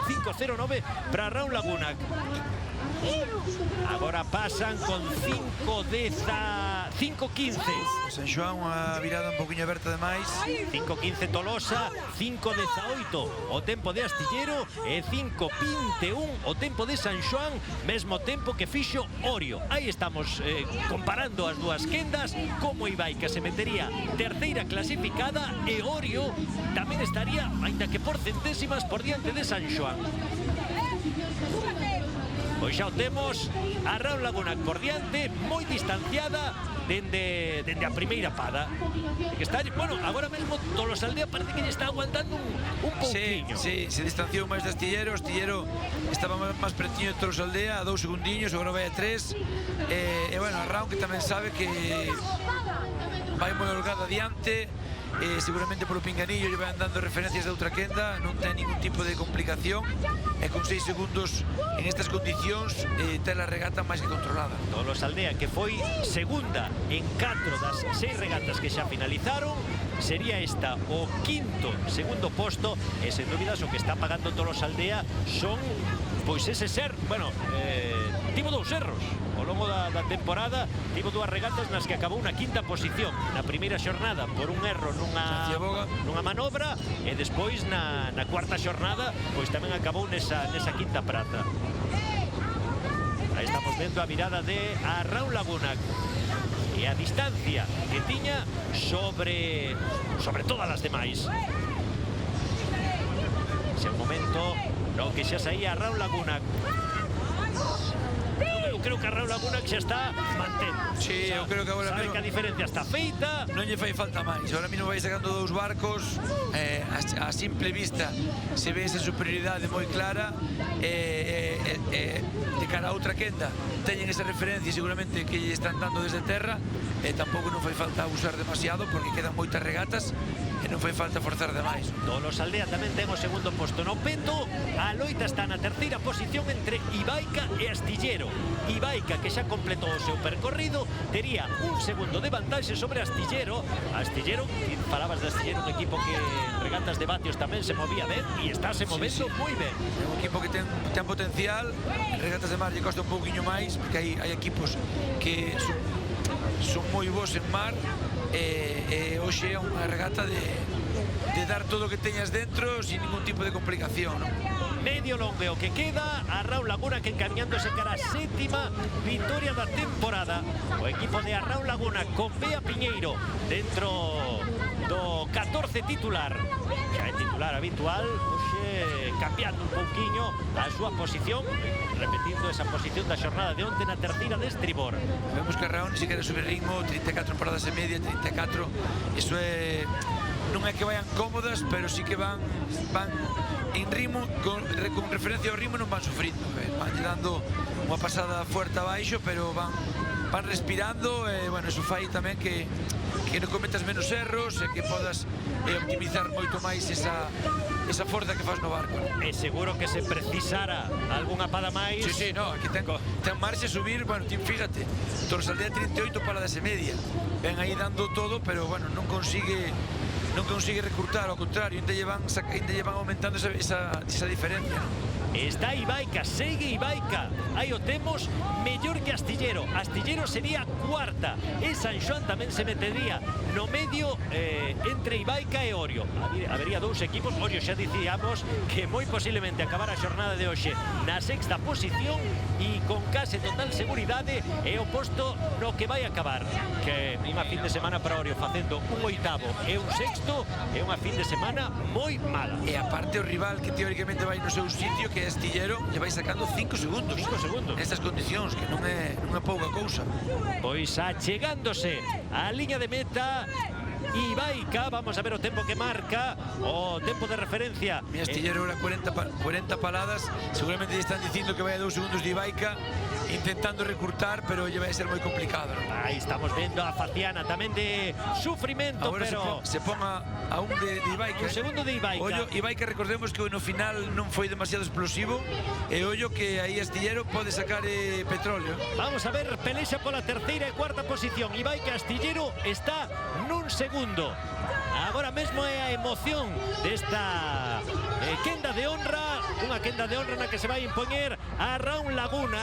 5:09 para Raúl Laguna. Agora pasan con 5:15. San Xoán unha virada un poquinho aberta demais. 5:15 Tolosa, 5:18 o tempo de Astillero e 5:21 o tempo de San Xoán, mesmo tempo que fixo Orio. Aí estamos comparando as dúas quendas, como Ibaica se metería terceira clasificada e Orio tamén estaría, aínda que por centésimas, por diante de San Xoán. Pois xa o temos a Raúl Laguna por diante, moi distanciada dende a primeira pada. Que está, bueno, agora mesmo Tolosaldea parece que lle está aguantando un pouquinho. Sí, se distanciou máis de Astillero. Astillero estaba máis pretiño de Tolosaldea, a 2 segundiños, agora vai a 3. E bueno, a Raúl que tamén sabe que vai moi holgado adiante. Seguramente polo pinganillo lle van dando referencias de outra quenda, non ten ningún tipo de complicación e con 6 segundos en estas condicións ten a regata máis que controlada. Tolosaldea, que foi segunda en 4 das 6 regatas que xa finalizaron, sería esta o segundo posto, e sen dúbidas o que está pagando Tolosaldea son pois ese ser, bueno, tivo 2 erros ao longo da temporada, tivo 2 regatas nas que acabou na 5ª posición, na primeira xornada por un erro nunha manobra, e despois na 4ª xornada pois tamén acabou nesa 5ª praza. Aí estamos vendo a mirada de a Raúl Laguna e a distancia que tiña sobre todas as demais. Ese é o momento no que xa saía Raúl Laguna. Eu creo que a Raúl Laguna xa está mantendo. Sí, eu creo que agora sabe mesmo que a diferencia está feita. Non lle fai falta máis. Agora mesmo vai sacando 2 barcos. A simple vista se ve esa superioridade moi clara. De cara a outra quenda teñen esa referencia seguramente que lle están dando desde terra. Tampouco non fai falta usar demasiado porque quedan moitas regatas e non fai falta forzar demais. Tolosaldea tamén ten o segundo posto no peto. A loita está na terceira posición entre Ibaica e Astillero. Ibaica, que xa completou o seu percorrido, tería un segundo de vantaxe sobre Astillero. Astillero, falabas de Astillero, un equipo que en regatas de vatios tamén se movía ben e está se movendo moi ben. É un equipo que ten potencial. En regatas de mar lle costa un pouquinho máis porque hai equipos que son moi bons en mar e hoxe é unha regata de dar todo o que teñas dentro sin ningún tipo de complicación, ¿no? Medio longo o que queda Arraun Laguna, que encamiñándose cara a sétima victoria da temporada. O equipo de Arraun Laguna con Bea Piñeiro dentro do 14 titular, xa é titular habitual, hoxe cambiando un pouquiño a súa posición, repetindo esa posición da xornada de onte na terceira de estribor. Vemos que Arraun si quere subir ritmo, 34 paradas e media, 34, iso é... non é que vayan cómodas, pero sí que van en ritmo, con referencia ao ritmo non van sufrindo, van dando unha pasada fuerte abaixo, pero van respirando, e, bueno, iso fai tamén que non cometas menos erros e que podas optimizar moito máis esa forza que faz no barco. E seguro que se precisara algunha pada máis. Sí, no, aquí ten marxe a subir, bueno, fíjate, Torresaldea 38 paradas e media, ven aí dando todo, pero, bueno, non consigue recrutar, ao contrario, ainda lle van aumentando esa diferencia, ¿no? Está Ibaica, segue Ibaica. Aí o temos mellor que Astillero. Astillero sería cuarta e San Xoán tamén se metería no medio entre Ibaica e Orio. Habería dous equipos. Orio xa dicíamos que moi posiblemente acabar a xornada de hoxe na sexta posición e con case total seguridade é o posto no que vai acabar, que unha fin de semana para Orio facendo un oitavo e un sexto é unha fin de semana moi mala. E aparte o rival que teóricamente vai no seu sitio, que é Astillero, lle vai sacando 5 segundos nestas condicións, que non é pouca cousa. Pois achegándose á liña de meta Ibaica, vamos a ver o tempo que marca, o tempo de referencia. Mi Astillero era 40 paradas, seguramente lle están dicindo que vai a 2 segundos de Ibaica, intentando recurtar, pero lle vai a ser moi complicado, ¿no? Aí estamos vendo a Faciana tamén de sufrimento. Agora pero se pon a un de Ibaica. Un segundo de Ibaica. Ollo, Ibaica, recordemos que no final non foi demasiado explosivo, e ollo que aí Astillero pode sacar petróleo. Vamos a ver, pelexa pola terceira e cuarta posición. Ibaica, Astillero está nun segundo. Agora mesmo é a emoción desta quenda de honra, unha quenda de honra na que se vai impoñer a Arraun Laguna,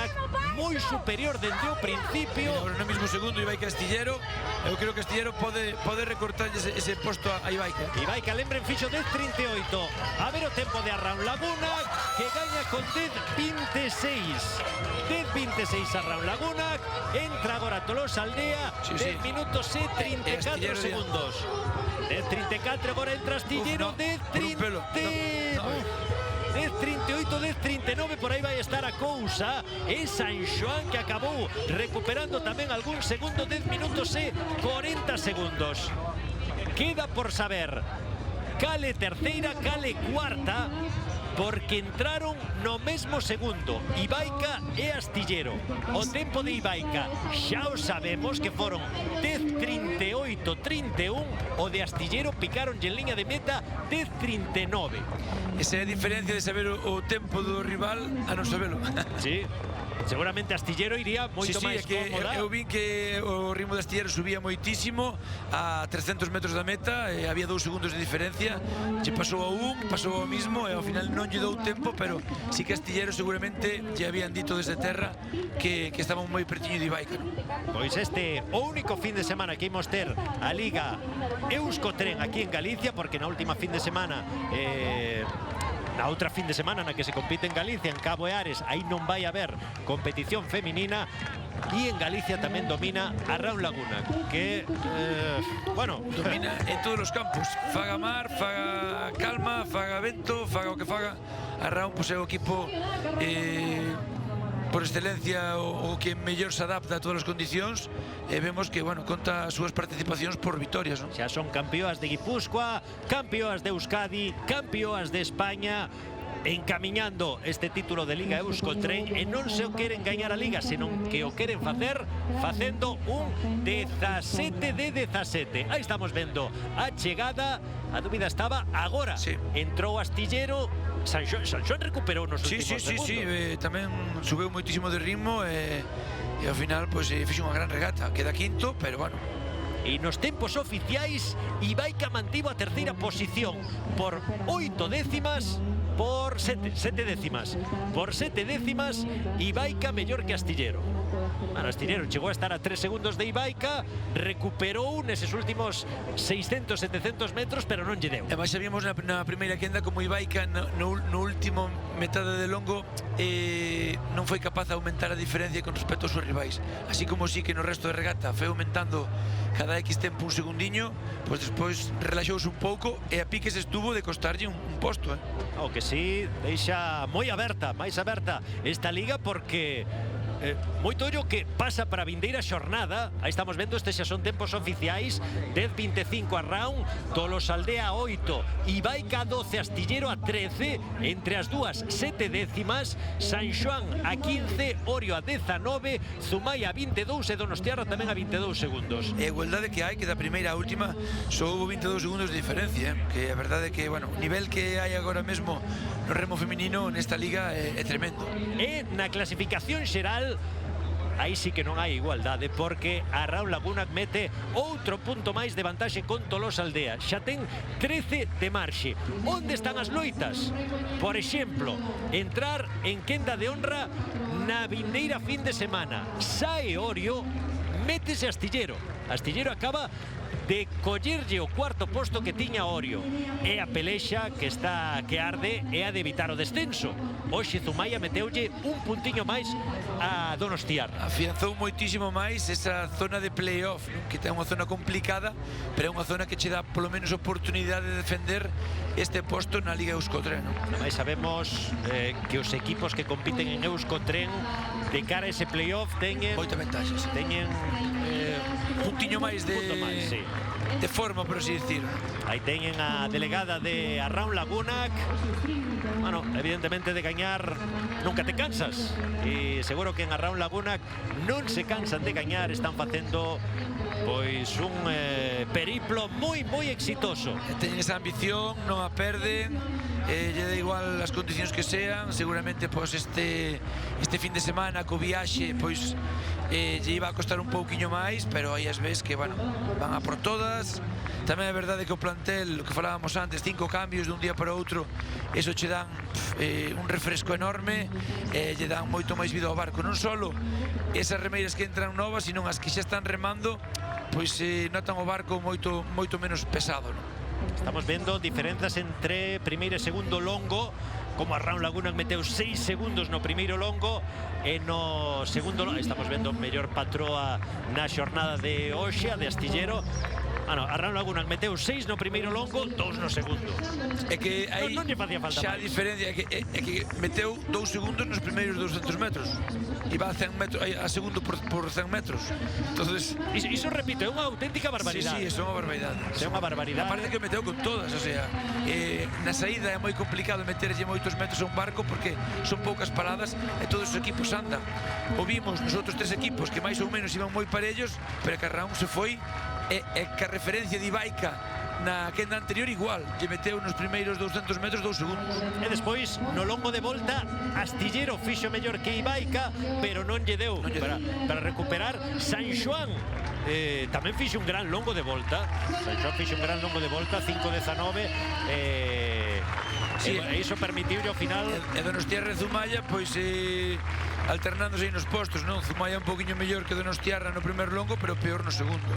moi superior dende o principio. Agora no mismo segundo Ibaica Astillero, eu creo que Astillero pode recortar ese posto a Ibaica. Ibaica, lembren, fixo 10.38. A ver o tempo de Arraun Laguna, que gaña con 10.26. 10.26 Arraun Laguna, entra agora Tolosa Aldea, 10 minutos e 34 segundos. 10.34, agora entra Astillero, 10.38, 10.39, por aí vai estar a cousa. E San Xoán, que acabou recuperando tamén algún segundo, 10 minutos e 40 segundos. Queda por saber cale terceira, cale cuarta, porque entraron no mesmo segundo Ibaica e Astillero. O tempo de Ibaica xa o sabemos que foron 10.38-31, o de Astillero picaronlle en liña de meta 10.39. Esa é a diferencia de saber o tempo do rival a non sabelo. Sí, seguramente Astillero iría moito máis cómoda. Eu vi que o ritmo de Astillero subía moitísimo a 300 metros da meta, e había 2 segundos de diferencia, lle pasou a pasou ao mismo, e ao final non lle dou tempo, pero sí que Astillero seguramente lle habían dito desde terra que estaban moi pertiño de Ibaica. Pois este o único fin de semana que imos ter a Liga Euskotren aquí en Galicia, porque na última fin de semana na outra fin de semana na que se compite en Galicia, en Cabo e Ares, aí non vai haber competición feminina. E en Galicia tamén domina Arraun Laguna, que, bueno, domina en todos os campos. Faga mar, faga calma, faga vento, faga o que faga. Arraun, pois, é o equipo por excelencia o que mellor se adapta a todas as condicións, e vemos que, bueno, conta as súas participacións por vitorias, non? Xa son campeoas de Guipúzcoa, campeoas de Euskadi, campeoas de España, encamiñando este título de Liga Euskotren, e non se o queren gañar a Liga, senón que o queren facer facendo un 17 de 17. Aí estamos vendo a chegada. A dúbida estaba agora. Sí. Entrou Astillero, San Xoán recuperou nos últimos segundos. Sí, tamén subeu moitísimo de ritmo, e ao final, pois, fixe unha gran regata. Queda quinto, pero, bueno. E nos tempos oficiais, Ibaica mantivo a terceira posición por 8 décimas, por 7 décimas. Por 7 décimas, Ibaica mellor que Astillero. Bueno, Astillero chegou a estar a 3 segundos de Ibaica, recuperou neses últimos 600, 700 metros, pero non lle deu. E máis sabíamos na primeira quenda como Ibaica no último metade de longo non foi capaz de aumentar a diferencia con respecto aos seus rivais. Así como sí que no resto de regata foi aumentando cada X tempo un segundiño, pois despois relaxouse un pouco e a piques estuvo de costarlle un posto. O que sí, deixa moi aberta, máis aberta esta liga porque moito ollo que pasa para a vindeira xornada. Aí estamos vendo, estes xa son tempos oficiais. 10:25 a round, Tolosaldea 8, Ibaica 12, Astillero a 13, entre as dúas 7 décimas, San Xoán a 15, Orio a 19, Zumaia a 22 e Donostiarra tamén a 22 segundos. E a igualdade que hai, que da primeira a última só houve 22 segundos de diferencia, que a verdade é que, bueno, o nivel que hai agora mesmo no remo feminino nesta liga é tremendo. E na clasificación xeral, aí sí que non hai igualdade, porque a Raúl Lagunac mete outro punto máis de vantaxe con Tolosaldea. Xa ten 13 de marxe. Onde están as loitas? Por exemplo, entrar en quenda de honra na vindeira fin de semana. Sae Orio, métese Astillero. Astillero acaba de collerlle o cuarto posto que tiña Orio. E a pelexa que arde é a de evitar o descenso. Hoxe Zumaia meteulle un puntiño máis a Donostiarra. Afianzou moitísimo máis esa zona de playoff, que ten unha zona complicada, pero é unha zona que che dá polo menos oportunidade de defender este posto na Liga Euskotren. Ademais sabemos que os equipos que compiten en Euskotren de cara a ese playoff teñen moita ventaxas. Teñen un puntiño máis de sí, de forma, por así decir. Aí teñen a delegada de Arraun Lagunac. Bueno, evidentemente de gañar nunca te cansas, e seguro que en Arraun Lagunac non se cansan de gañar. Están facendo pois un periplo moi exitoso. Teñen esa ambición, non a perden, lle da igual as condicións que sean. Seguramente pois este fin de semana co viaxe pois lle iba a costar un pouquiño máis, pero aí as ves que, bueno, van a por todas. Tamén é verdade que o plantel, o que falábamos antes, 5 cambios dun día para outro, eso che dan un refresco enorme, lle dan moito máis vida ao barco. Non só esas remeiras que entran novas, sino as que xa están remando, pois notan o barco moito menos pesado, non? Estamos vendo diferenzas entre primeiro e segundo longo, como a Raúl Lagunac meteu 6 segundos no primeiro longo, e no segundo longo estamos vendo mellor patroa na xornada de hoxe, a de Astillero. Bueno, a Raúl Lagunac meteu 6 no primeiro longo, 2 no segundo. É que aí non lle facía falta xa a diferencia é que meteu 2 segundos nos primeiros 200 metros. Iba a 100 metros, a segundo por 100 metros. Entonces, iso repito, é unha auténtica barbaridade. Sí, é unha barbaridade. É unha barbaridade. Aparte que meteu con todas, o sea, na saída é moi complicado meterlle moitos metros a un barco porque son poucas paradas e todos os equipos andan. O vimos nos outros 3 equipos que máis ou menos iban moi parellos, pero que a Raúl se foi e que a referencia de Ibaica na quenda anterior igual, lle meteu nos primeiros 200 metros 2 segundos. E despois, no longo de volta, Astillero fixo mellor que Ibaica, pero non lle deu para recuperar. San Xoán tamén fixo un gran longo de volta. San Xoán fixo un gran longo de volta, 5:19. E iso permitiulle ao final. E Donostiarra e Zumaia, pois alternándose aí nos postos, non? Zumaia un poquinho mellor que Donostiarra no primer longo, pero peor no segundo.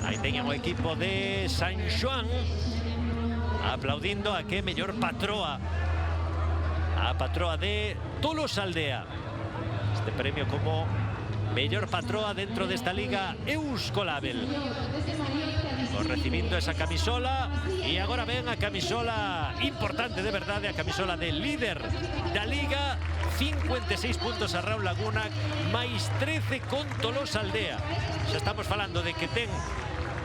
Aí teñen o equipo de San Xoán aplaudindo a que mellor patroa, a patroa de Tolosaldea. Este premio como mellor patroa dentro desta liga Euskolabel. Recibindo esa camisola, e agora ven a camisola importante de verdade, a camisola de líder da liga. 56 puntos a Raúl Lagunac, máis 13 con Tolosaldea. Xa estamos falando de que ten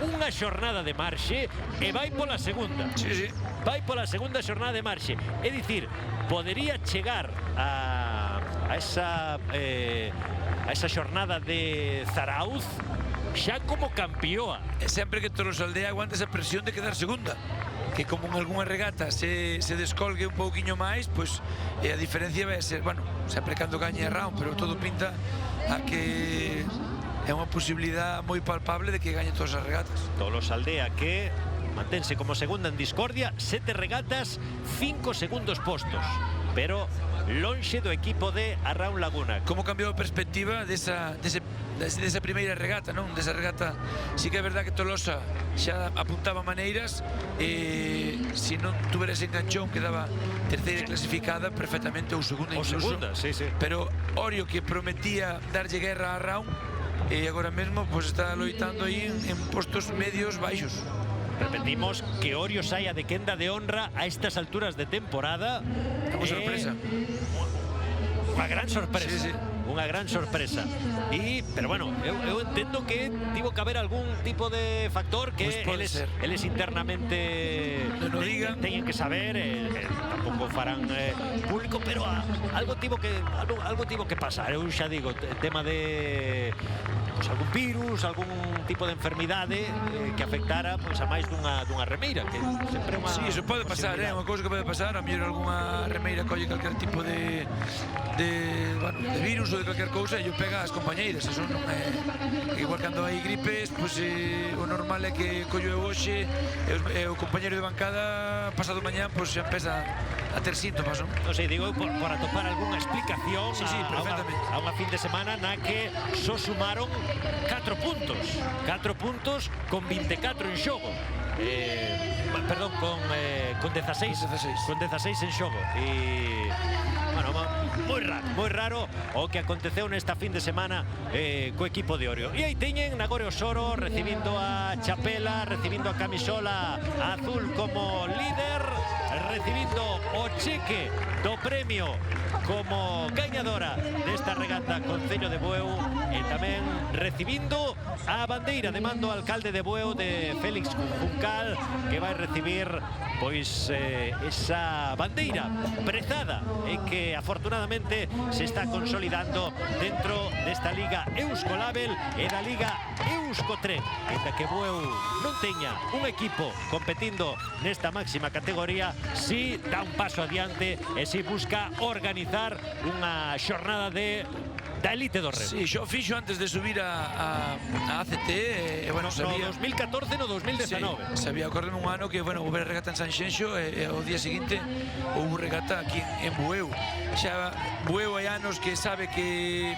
unha xornada de marxe e vai pola segunda. Sí. Vai pola segunda xornada de marxe. É dicir, podería chegar a esa xornada de Zarauz xa como campeoa. E sempre que Tolosaldea aguanta esa presión de quedar segunda, que como en algunha regata se descolgue un pouquiño máis, pois a diferencia vai ser, bueno, sempre cando gañe a round, pero todo pinta a que é unha posibilidade moi palpable de que gañe todas as regatas. Tolosaldea que mantense como segunda en discordia, 7 regatas, 5 segundos postos. pero lonxe do equipo de Arraun Laguna. Como cambiou a perspectiva desa primeira regata, non? Desa regata, sí que é verdad que Tolosa xa apuntaba maneiras, se non tuvera ese enganchón quedaba terceira clasificada perfectamente, ou segunda incluso, sí. pero Orio, que prometía darlle guerra a Arraun, e agora mesmo pues, está loitando aí en postos medios baixos. Repetimos que Orio saia de quenda de honra a estas alturas de temporada. Unha sorpresa. Unha gran sorpresa. Sí. Unha gran sorpresa. Pero bueno, eu entendo que tivo que haber algún tipo de factor que pues eles internamente teñen que saber, tampouco farán público, pero algo tivo que pasar. Eu xa digo, tema de algún virus, algún tipo de enfermidade que afectara a máis dunha remeira, que sempre é unha... Sí, iso pode pasar, unha cousa que pode pasar, a mellor algunha remeira colle calquer tipo de virus ou de calquer cousa e yo pega as compañeiras, eso non é... Igual cando hai gripes, pois o normal é que collo eu hoxe e o compañeiro de bancada pasado mañán pois xa empeza a ter síntomas, non? Non sei, digo, por atopar algunha explicación a unha fin de semana na que só sumaron 4 puntos con 24 en xogo, perdón, con 16 en xogo, e bueno, moi raro o que aconteceu nesta fin de semana co equipo de Orio. E aí teñen Nagore Osoro recibindo a chapela, recibindo a camisola azul como líder, recibindo o cheque do premio como gañadora desta regata Concello de Bueu, e tamén recibindo a bandeira de mando alcalde de Bueu de Félix Juncal, que vai recibir pois esa bandeira prezada e que afortunadamente se está consolidando dentro desta Liga Euskolabel e da Liga Euskotren, ainda que Bueu non teña un equipo competindo nesta máxima categoría, si dá un paso adiante e si busca organizar unha xornada da elite do remo. Sí, xo fixo antes de subir a ACT, bueno, sabía... No 2014, no 2019. Sí, sabía ocorrerme un ano que, bueno, houve regata en Sanxenxo e ao día seguinte houve regata aquí en Bueu. Xa Bueu hai anos que sabe que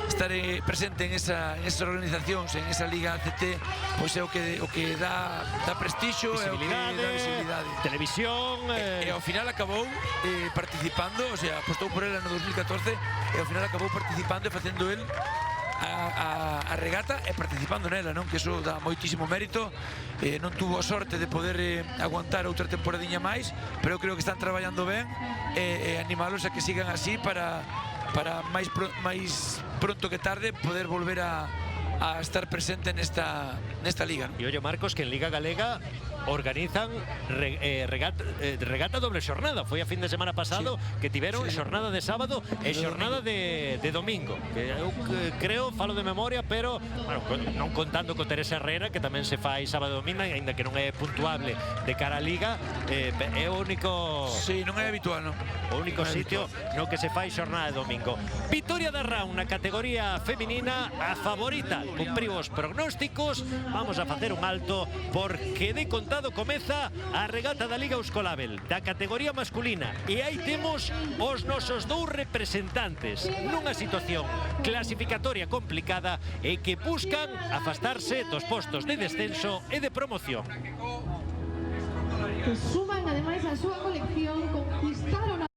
estar presente en esas organizacións, en esa Liga ACT, pois é o que dá prestixio, é o que dá visibilidade, televisión, e ao final acabou participando, o sea, apostou por ela no 2014 e ao final acabou participando e facendo el a regata e participando nela, non? Que iso dá moitísimo mérito. Non tuvo a sorte de poder aguantar outra temporadiña máis, pero eu creo que están traballando ben e animalos a que sigan así para máis pronto que tarde poder volver a estar presente nesta liga. E ollo, Marcos, que en Liga Galega organizan regata doble xornada. Foi a fin de semana pasado que tiveron xornada de sábado e xornada de domingo, que eu creo, falo de memoria, pero bueno, non contando co Teresa Herrera, que tamén se fai sábado e domingo, aínda que non é puntuable de cara a Liga, é o único... Sí, non é habitual, non? O único sitio no que se fai xornada de domingo. Vitoria da Arraun na categoría feminina, a favorita. Cumpriu os prognósticos, vamos a facer un alto porque de contado comeza a regata da Liga Euskolabel da categoría masculina, e aí temos os nosos dous representantes nunha situación clasificatoria complicada e que buscan afastarse dos postos de descenso e de promoción. Que suman ademais a súa colección, conquistaron a